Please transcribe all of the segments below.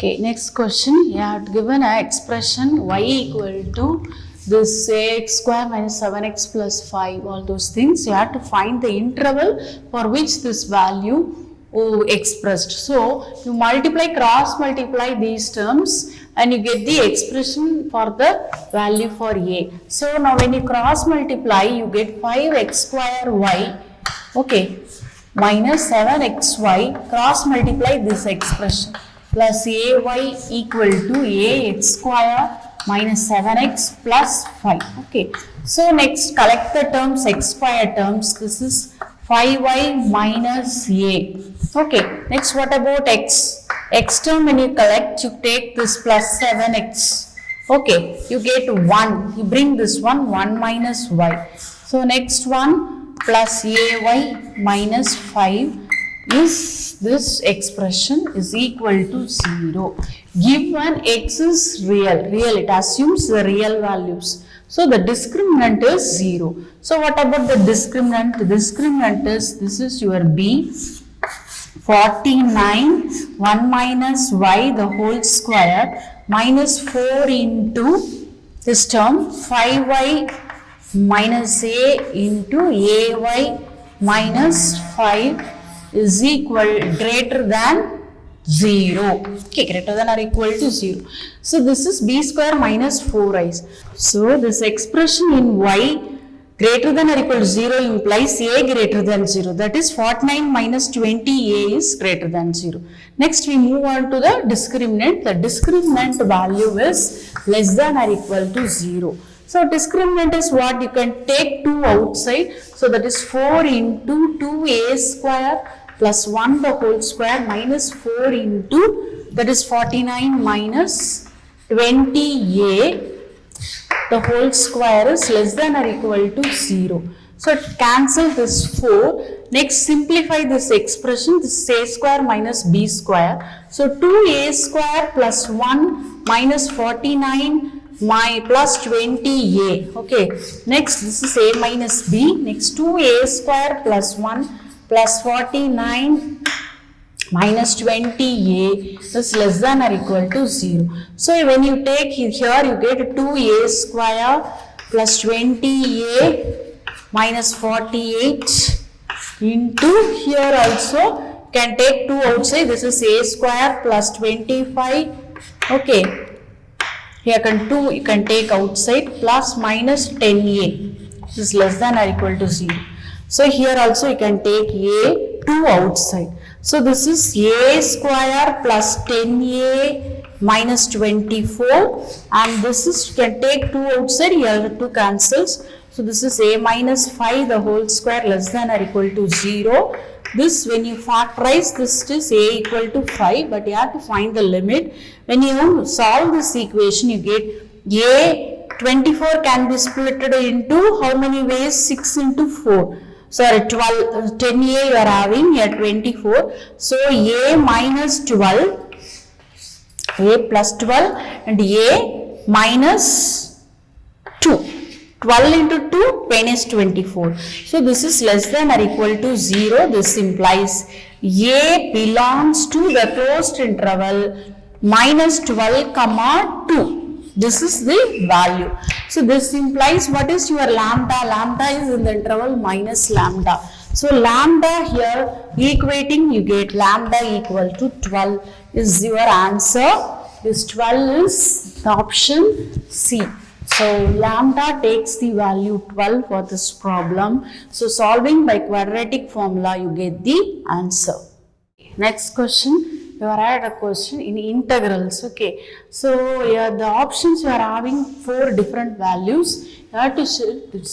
Okay, next question. You have given an expression y equal to this ax square minus 7x plus 5, all those things. You have to find the interval for which this value expressed. So, you cross multiply these terms and you get the expression for the value for a. So, now when you cross multiply, you get 5x square y, okay, minus 7xy, cross multiply this expression, plus ay equal to ax square minus 7x plus 5. Okay. So, next collect the terms, x square terms. This is 5y minus a. Okay. Next, what about x? X term when you collect, you take this plus 7x. Okay. You get 1. You bring this 1 minus y. So, next one plus ay minus 5 is this expression is equal to 0. Given x is real, it assumes the real values. So, the discriminant is 0. So, what about the discriminant? The discriminant is, this is your b, 49, 1 minus y the whole square minus 4 into this term 5y minus a into ay minus 5 is equal greater than 0. Okay, greater than or equal to 0. So, this is b square minus 4i. So, this expression in y greater than or equal to 0 implies a greater than 0. That is 49 minus 20a is greater than 0. Next, we move on to the discriminant. The discriminant value is less than or equal to 0. So, discriminant is what? You can take 2 outside. So, that is 4 into 2a square plus 1 the whole square minus 4 into, that is 49 minus 20a the whole square is less than or equal to 0. So, cancel this 4. Next, simplify this expression. This is a square minus b square. So, 2a square plus 1 minus 49 plus 20a. Okay. Next, this is a minus b. Next, 2a square plus 1 plus 49 minus 20a is less than or equal to 0. So, when you take here, you get 2a square plus 20a minus 48 into here also can take 2 outside. This is a square plus 25. Okay. Here you can take outside plus minus 10a. This is less than or equal to 0. So, here also you can take a 2 outside. So, this is a square plus 10a minus 24 and this is, you can take 2 outside, here 2 cancels. So, this is a minus 5 the whole square less than or equal to 0. This, when you factorize, this is a equal to 5, but you have to find the limit. When you solve this equation, you get a 24 can be split into how many ways? 6 into 4. Sorry, 10a you are having here 24. So, a minus 12, a plus 12 and a minus 2. 12 into 2, 10 is 24. So, this is less than or equal to 0. This implies a belongs to the closed interval minus 12 comma 2. This is the value. So, this implies what is your lambda? Lambda is in the interval minus lambda. So, lambda here equating, you get lambda equal to 12 is your answer. This 12 is the option C. So, lambda takes the value 12 for this problem. So, solving by quadratic formula, you get the answer. Next question. You are had a question in integrals. Okay. So, the options you are having 4 different values. You have to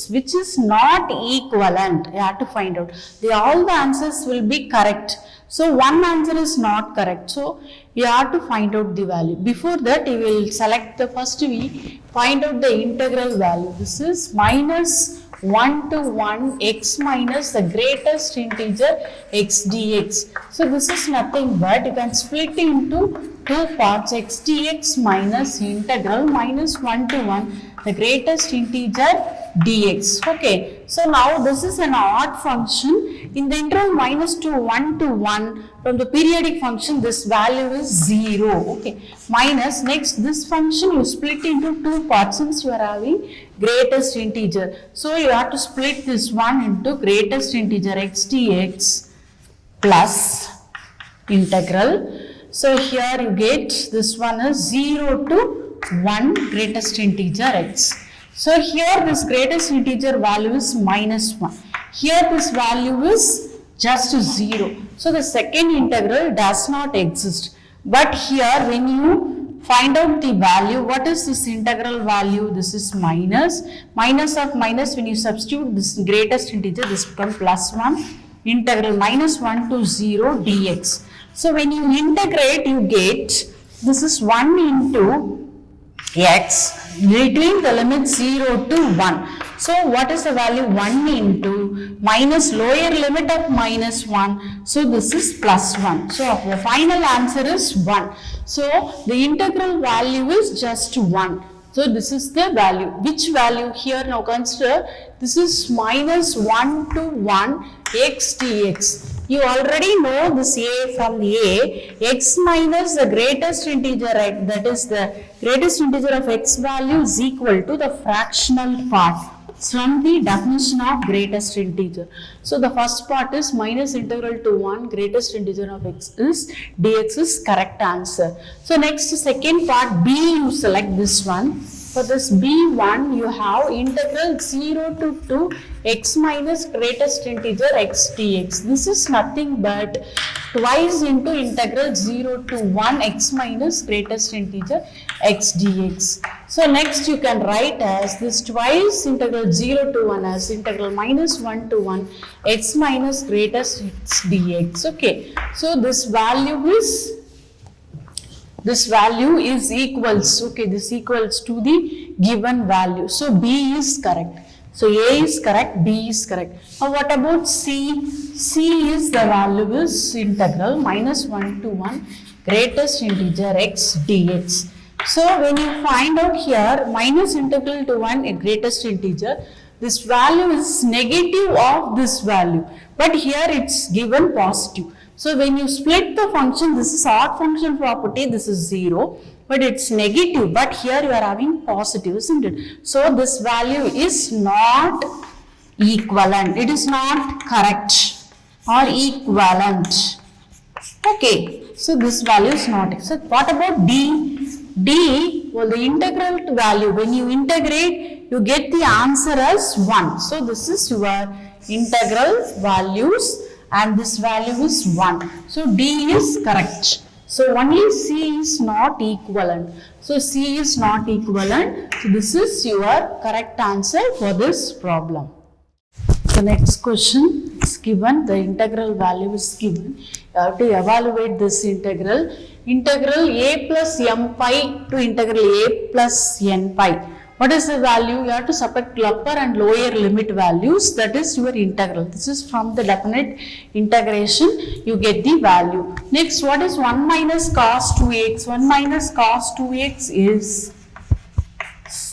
which is not equivalent. You have to find out. All the answers will be correct. So, one answer is not correct. So, you have to find out the value. Before that, you will select the first we find out the integral value. This is minus 1 to 1 x minus the greatest integer x dx. So, this is nothing but you can split into 2 parts, x dx minus integral minus 1 to 1 the greatest integer dx. Okay, so now this is an odd function. In the interval minus to 1 to 1, from the periodic function, this value is 0. Okay, minus, next this function you split into two parts since you are having greatest integer. So you have to split this one into greatest integer x dx plus integral. So here you get this one is 0 to 1 greatest integer x. So here this greatest integer value is minus 1. Here this value is just 0. So the second integral does not exist. But here when you find out the value, what is this integral value? This is minus. Minus of minus, when you substitute this greatest integer, this becomes plus 1. Integral minus 1 to 0 dx. So when you integrate, you get, this is 1 into x between the limit 0 to 1. So what is the value? 1 into minus lower limit of minus 1. So this is plus 1. So the final answer is 1. So the integral value is just 1. So this is the value. Which value here? Now consider this is minus 1 to 1 x dx. You already know this a from the a. X minus the greatest integer, right? That is the greatest integer of x value is equal to the fractional part from the definition of greatest integer. So the first part is minus integral to 1 greatest integer of x is dx is correct answer. So next second part b, you select this one. For this b1 you have integral 0 to 2 x minus greatest integer x dx. This is nothing but twice into integral 0 to 1 x minus greatest integer x dx. So next you can write as this twice integral 0 to 1 as integral minus 1 to 1 x minus greatest x dx. Okay, so this value is equals, okay, this equals to the given value. So B is correct. So A is correct, B is correct. Now what about C? C is the value is integral minus 1 to 1 greatest integer x dx. So when you find out here minus integral to 1 greatest integer, this value is negative of this value, but here it's given positive. So when you split the function, this is odd function property, this is 0, but it's negative, but here you are having positive, isn't it? So this value is not equivalent, it is not correct or equivalent. Okay, so this value is not. So what about D? D, well, the integral value, when you integrate, you get the answer as 1. So this is your integral values and this value is 1. So D is correct. So only C is not equivalent. So C is not equivalent. So this is your correct answer for this problem. The next question is given, the integral value is given. You have to evaluate this integral. Integral a plus m pi to integral a plus n pi. What is the value? You have to subtract upper and lower limit values. That is your integral. This is from the definite integration. You get the value. Next, what is 1 minus cos 2x? 1 minus cos 2x is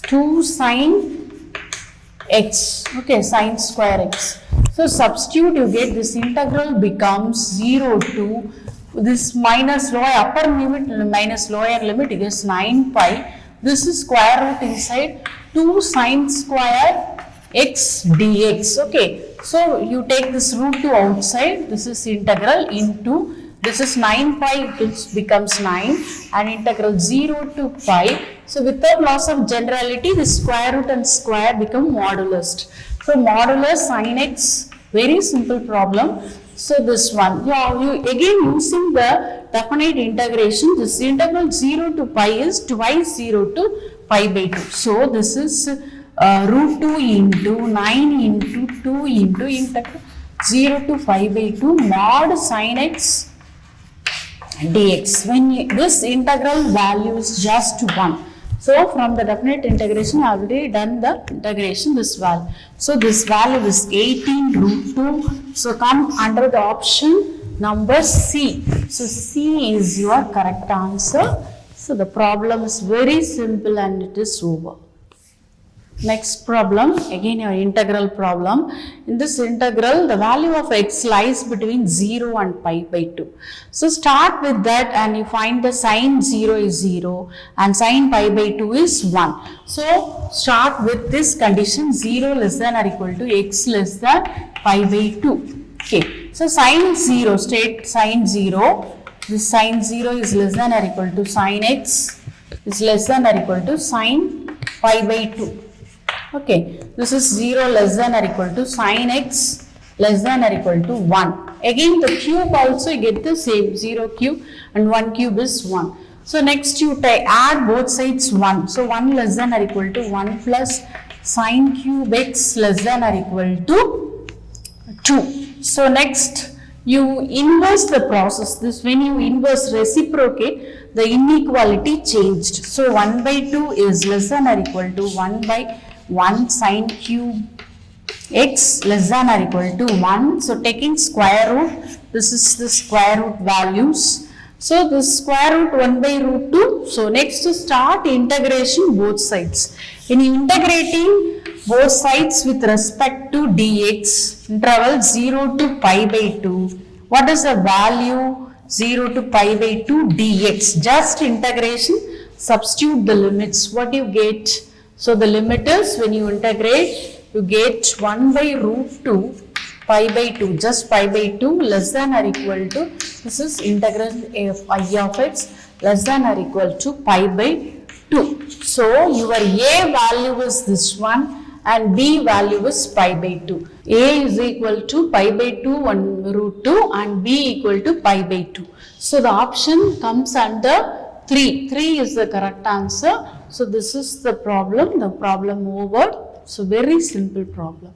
2 sine x. Okay, sine square x. So substitute, you get this integral becomes 0 to this minus lower upper limit minus lower limit is 9 pi. This is square root inside 2 sine square x dx. Okay, so you take this root to outside. This is integral into, this is 9 pi, which becomes 9, and integral 0 to pi. So without loss of generality, the square root and square become modulus. So modulus sin x, very simple problem. So this one, you again using the definite integration, this integral 0 to pi is twice 0 to pi by 2. So this is root 2 into 9 into 2 into integral 0 to pi by 2 mod sin x dx. When this integral value is just 1. So from the definite integration, I have already done the integration this value. So this value is 18 root 2. So come under the option number C. So C is your correct answer. So the problem is very simple and it is over. Next problem, again your integral problem. In this integral, the value of x lies between 0 and pi by 2. So start with that and you find the sine 0 is 0 and sine pi by 2 is 1. So start with this condition, 0 less than or equal to x less than pi by 2. Okay, so sine 0, state sine 0. This sine 0 is less than or equal to sine x is less than or equal to sine pi by 2. Okay, this is 0 less than or equal to sine x less than or equal to 1. Again the cube also you get the same, 0 cube and 1 cube is 1. So next you add both sides 1. So 1 less than or equal to 1 plus sine cube x less than or equal to 2. So next you inverse the process. This when you inverse reciprocate, the inequality changed. So 1 by 2 is less than or equal to 1 by 1 sine cube x less than or equal to 1. So taking square root, this is the square root values. So this square root 1 by root 2. So next to start integration both sides. In integrating both sides with respect to dx, interval 0 to pi by 2, what is the value 0 to pi by 2 dx? Just integration, substitute the limits, what you get? So the limit is when you integrate, you get 1 by root 2 pi by 2, just pi by 2 less than or equal to, this is integral of I of x less than or equal to pi by 2. So your a value is this one and b value is pi by 2. A is equal to pi by 2 1 root 2 and b equal to pi by 2. So the option comes under 3. 3 is the correct answer. So this is the problem over. So very simple problem.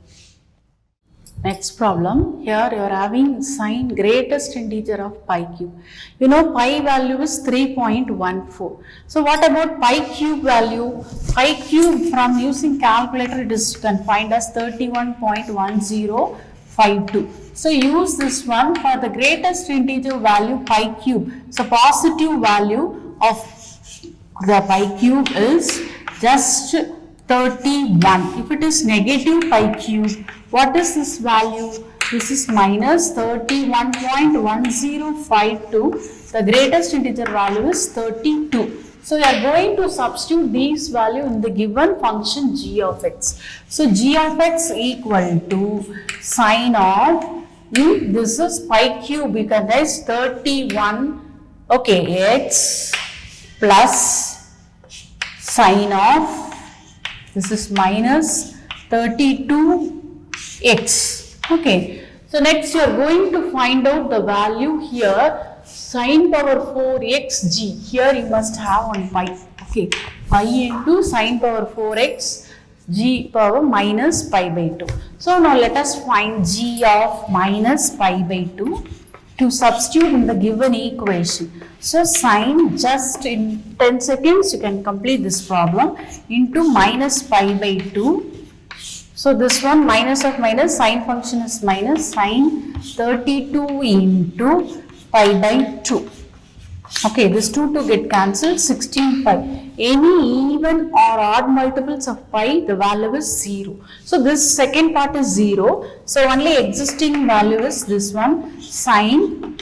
Next problem, here you are having sine greatest integer of pi cube. You know pi value is 3.14. So what about pi cube value? Pi cube from using calculator it is confined as 31.1052. So use this one for the greatest integer value pi cube. So positive value of the pi cube is just 31. If it is negative pi cube, what is this value? This is minus 31.1052. The greatest integer value is 32. So you are going to substitute these value in the given function g of x. So g of x equal to sine of, this is pi cube, you can write 31, okay, x plus sine of, this is minus 32x. Okay. So next you are going to find out the value here, sine power 4x g. Here you must have on pi. Okay. Pi into sine power 4x g power minus pi by 2. So now let us find g of minus pi by 2 to substitute in the given equation. So sine, just in 10 seconds you can complete this problem, into minus pi by 2. So this one minus of minus, sine function is minus sine 32 into pi by 2. Okay, this 2 to get cancelled, 16 pi. Any even or odd multiples of pi, the value is 0. So this second part is 0. So only existing value is this one, sine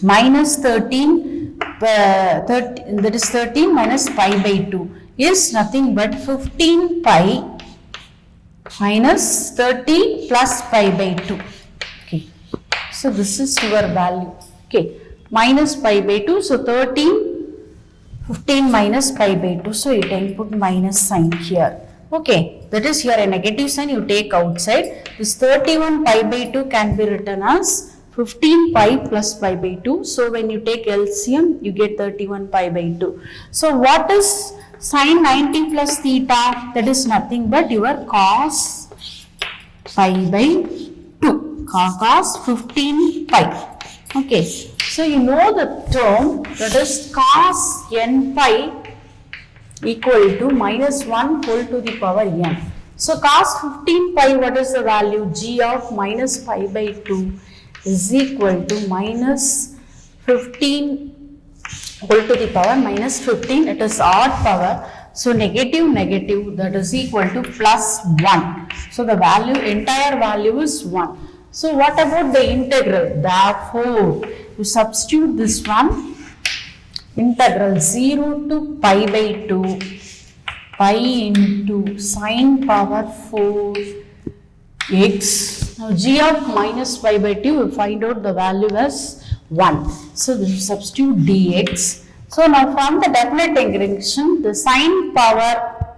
minus 13, that is 13 minus pi by 2 is nothing but 15 pi minus 30 plus pi by 2. Okay, so this is your value. Okay, minus pi by 2, so 15 minus pi by 2, so you can put minus sign here. Okay, that is here a negative sign you take outside. This 31 pi by 2 can be written as 15 pi plus pi by 2. So when you take LCM, you get 31 pi by 2. So what is sine 90 plus theta? That is nothing but your cos pi by 2. Cos 15 pi. Okay. So you know the term, that is cos n pi equal to minus 1 whole to the power n. So cos 15 pi, what is the value? G of minus pi by 2 is equal to minus 15 whole to the power minus 15. It is odd power. So negative negative, that is equal to plus 1. So the value, entire value is 1. So what about the integral? Therefore, you substitute this one, integral 0 to pi by 2 pi into sine power 4 x. Now g of minus pi by 2, we find out the value as 1. So this is substitute dx. So now from the definite integration, the sine power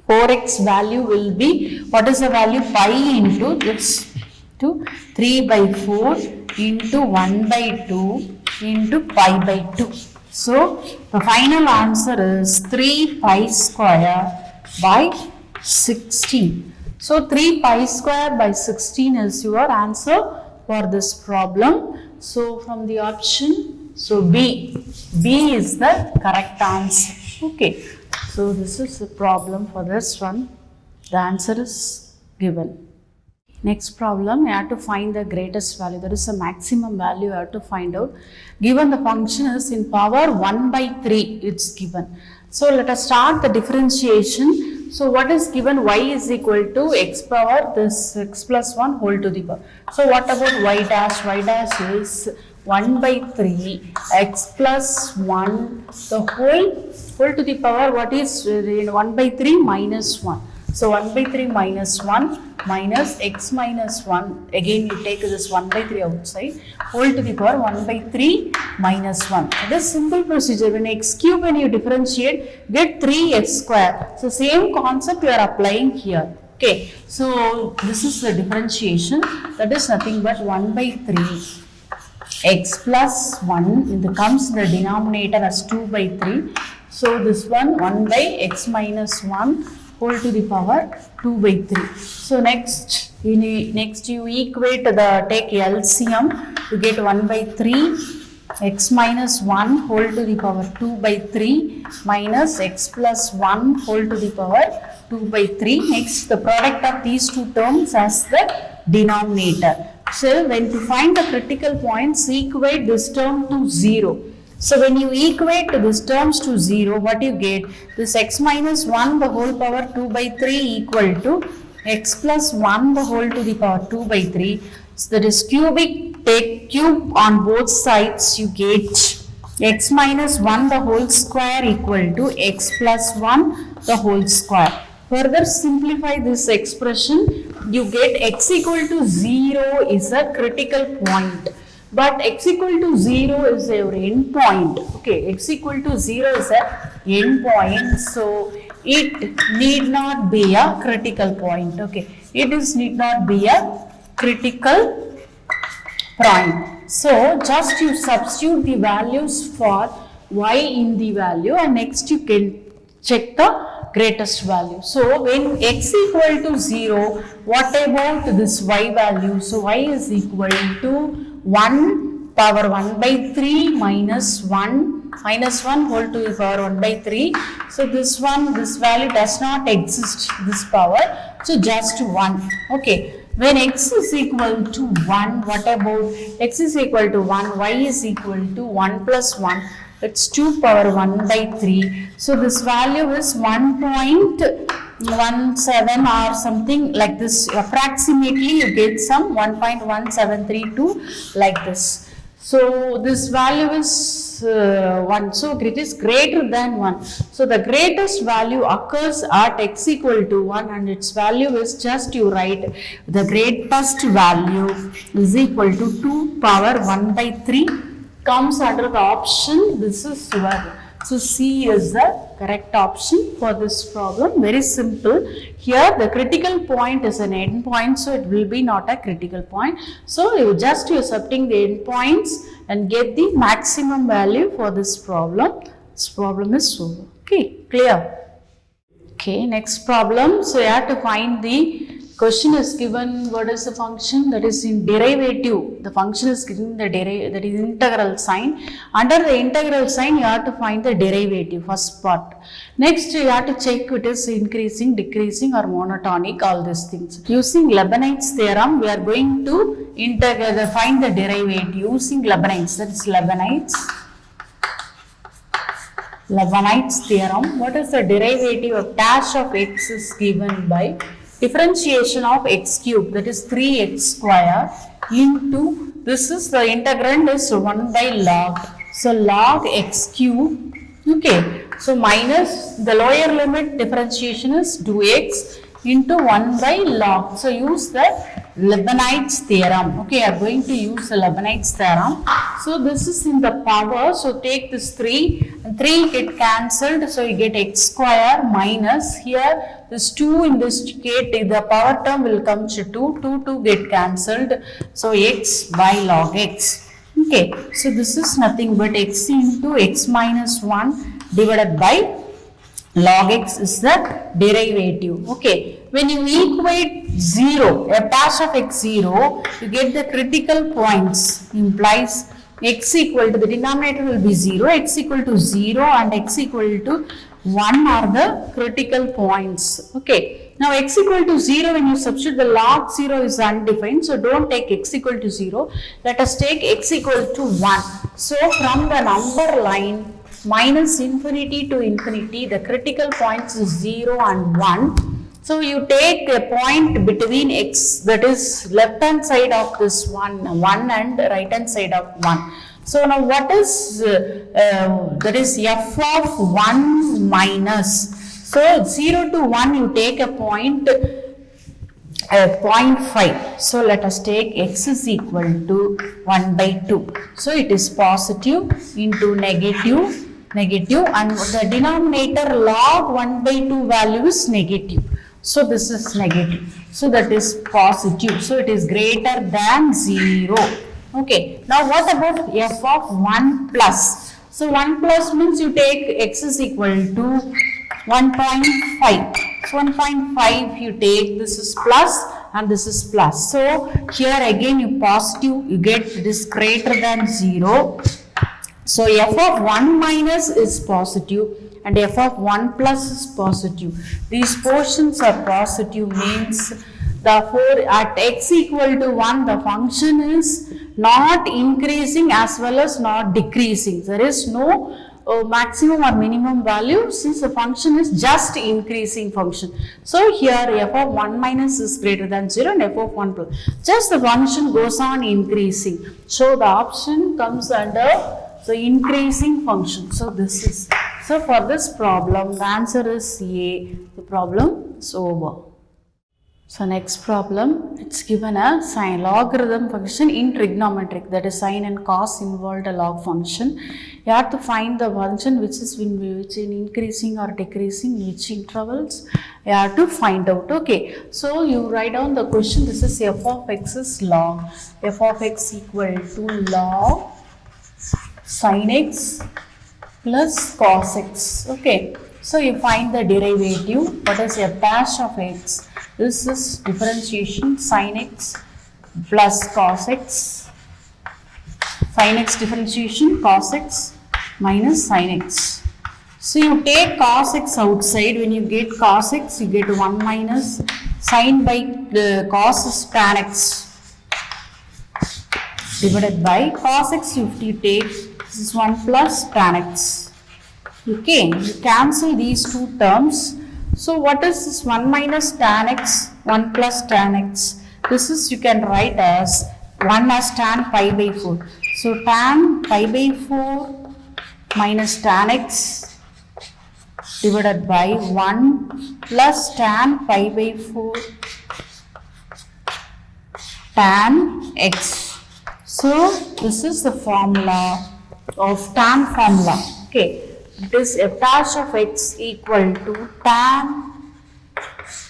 4x value will be, what is the value? Pi into this to 3 by 4 into 1 by 2 into pi by 2. So the final answer is 3 pi square by 16. So 3 pi square by 16 is your answer for this problem. So from the option, so B is the correct answer. Okay. So this is the problem for this one. The answer is given. Next problem, you have to find the greatest value. That is the maximum value you have to find out. Given the function is in power 1 by 3, it's given. So let us start the differentiation. So what is given? Y is equal to x power this x plus 1 whole to the power. So what about y dash? Y dash is 1 by 3 x plus 1 the whole to the power, what is 1 by 3 minus 1. So 1 by 3 minus 1 minus x minus 1, again you take this 1 by 3 outside, whole to the power 1 by 3 minus 1. This simple procedure, when x cube, when you differentiate, get 3x square. So same concept you are applying here. Okay, so this is the differentiation, that is nothing but 1 by 3 x plus 1, it comes the denominator as 2 by 3. So this one 1 by x minus 1 whole to the power 2 by 3. So next you equate the, take LCM, you get 1 by 3 x minus 1 whole to the power 2 by 3 minus x plus 1 whole to the power 2 by 3. Next the product of these two terms as the denominator. So when to find the critical points, equate this term to 0. So when you equate these terms to 0, what you get? This x minus 1 the whole power 2 by 3 equal to x plus 1 the whole to the power 2 by 3. So that is cubic, take cube on both sides, you get x minus 1 the whole square equal to x plus 1 the whole square. Further simplify this expression, you get x equal to 0 is a critical point. But x equal to 0 is your end point. Okay, x equal to 0 is a end point. So it need not be a critical point. Okay, it is need not be a critical point. So just you substitute the values for y in the value, and next you can check the greatest value. So when x equal to 0, what about this y value? So y is equal to 1 power 1 by 3 minus 1 whole to the power 1 by 3. So this value does not exist, this power. So just 1. Okay. When x is equal to 1, what about x is equal to 1, y is equal to 1 plus 1. It's 2 power 1 by 3. So this value is 1.17 or something like this. Approximately you get some 1.1732 like this. So this value is 1. So it is greater than 1. So the greatest value occurs at x equal to 1, and its value is just you write the greatest value is equal to 2 power 1 by 3. Comes under the option, this is your, so C is the correct option for this problem. Very simple. Here the critical point is an end point, so it will be not a critical point. So you subtracting the end points and get the maximum value for this problem. This problem is solved. Okay, clear? Okay, next problem. So you have to find the question is given, what is the function that is in derivative. The function is given the that is integral sign. Under the integral sign, you have to find the derivative, first part. Next, you have to check it is increasing, decreasing or monotonic, all these things. Using Leibniz's theorem, we are going to find the derivative using Leibniz, that is Leibniz Leibniz's theorem. What is the derivative of dash of x is given by differentiation of x cube, that is 3x square into, this is the integrand is 1 by log. So log x cube, okay. So minus the lower limit differentiation is 2x into 1 by log. So use the Leibniz's theorem. Okay, I am going to use the Leibniz's theorem. So this is in the power. So take this 3 and 3 get cancelled. So you get x square minus here this 2 in this case the power term will come to 2 get cancelled. So x by log x. Okay, so this is nothing but x into x minus 1 divided by log x is the derivative. Okay, when you equate 0, a dash of x 0, you get the critical points, implies x equal to, the denominator will be 0, x equal to 0 and x equal to 1 are the critical points. Okay, now x equal to 0, when you substitute, the log 0 is undefined, so don't take x equal to 0, let us take x equal to 1. So from the number line minus infinity to infinity, the critical points is 0 and 1. So you take a point between x, that is left hand side of this 1 and right hand side of 1. So now what is, that is f of 1 minus, so 0 to 1 you take a point 0.5. So let us take x is equal to 1 by 2. So it is positive into negative and the denominator log 1 by 2 value is negative. So this is negative. So that is positive. So it is greater than 0. Okay. Now what about f of 1 plus? So 1 plus means you take x is equal to 1.5. So 1.5 you take, this is plus and this is plus. So here again you positive, you get this greater than 0. So f of 1 minus is positive and f of 1 plus is positive. These portions are positive, means therefore at x equal to 1 the function is not increasing as well as not decreasing. There is no maximum or minimum value, since the function is just increasing function. So here f of 1 minus is greater than 0 and f of 1 plus. Just the function goes on increasing. So the option comes under the increasing function. So this is, so for this problem the answer is A. The problem is over. So next problem, it's given a sine logarithm function in trigonometric, that is sine and cos involved a log function. You have to find the function which is in increasing or decreasing, which intervals you have to find out. Okay, so you write down the question. This is f of x is log, f of x equal to log sin x plus cos x. Okay, so you find the derivative. What is f dash of x? This is differentiation sin x plus cos x, sin x differentiation cos x minus sin x. So you take cos x outside. When you get cos x, you get 1 minus sin by the cos is tan x divided by cos x. You take, this is 1 plus tan x. Okay, you cancel these two terms. So what is this 1 minus tan x, 1 plus tan x? This is, you can write as 1 as tan pi by 4. So tan pi by 4 minus tan x divided by 1 plus tan pi by 4 tan x. So this is the formula of tan formula. Okay. It is f dash of x equal to tan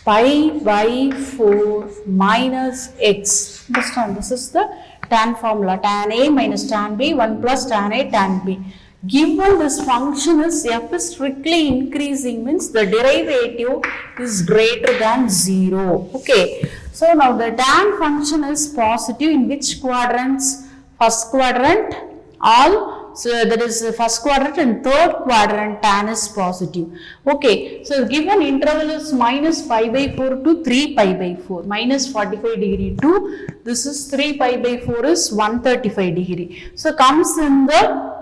pi by 4 minus x. Understand? This is the tan formula. Tan A minus tan B, 1 plus tan A tan B. Given this function is f is strictly increasing, means the derivative is greater than 0. Okay. So now the tan function is positive in which quadrants? First quadrant, all. So that is the first quadrant, and third quadrant tan is positive. Okay, so given interval is minus pi by 4 to 3 pi by 4, minus 45 degree to, this is 3 pi by 4 is 135 degree. So comes in the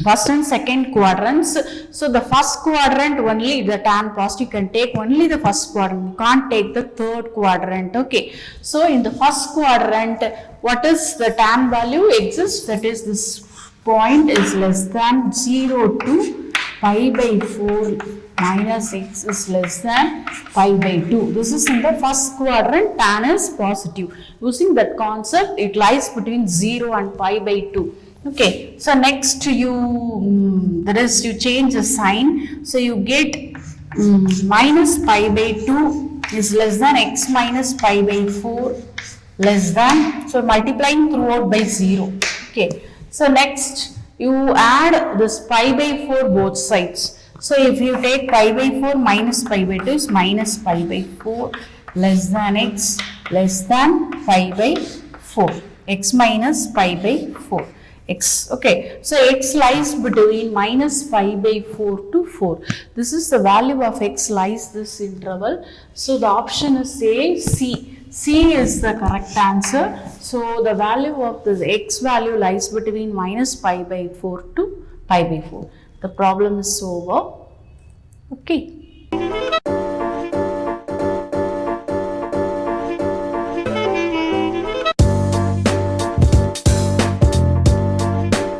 first and second quadrants. So the first quadrant only the tan positive, you can take only the first quadrant, you can't take the third quadrant. Okay, so in the first quadrant, what is the tan value exists, that is this point is less than 0 to pi by 4 minus x is less than pi by 2. This is in the first quadrant, tan is positive. Using that concept, it lies between 0 and pi by 2. Okay, so next you the rest you change the sign, so you get minus pi by 2 is less than x minus pi by 4 less than, so multiplying throughout by 0. Okay, so next you add this pi by 4 both sides. So if you take pi by 4 minus pi by 2 is minus pi by 4 less than x less than pi by 4, x minus pi by 4 x. Okay, so x lies between minus pi by 4 to 4. This is the value of x lies this interval. So the option is A, C. C is the correct answer. So the value of this x value lies between minus pi by 4 to pi by 4. The problem is over. Okay.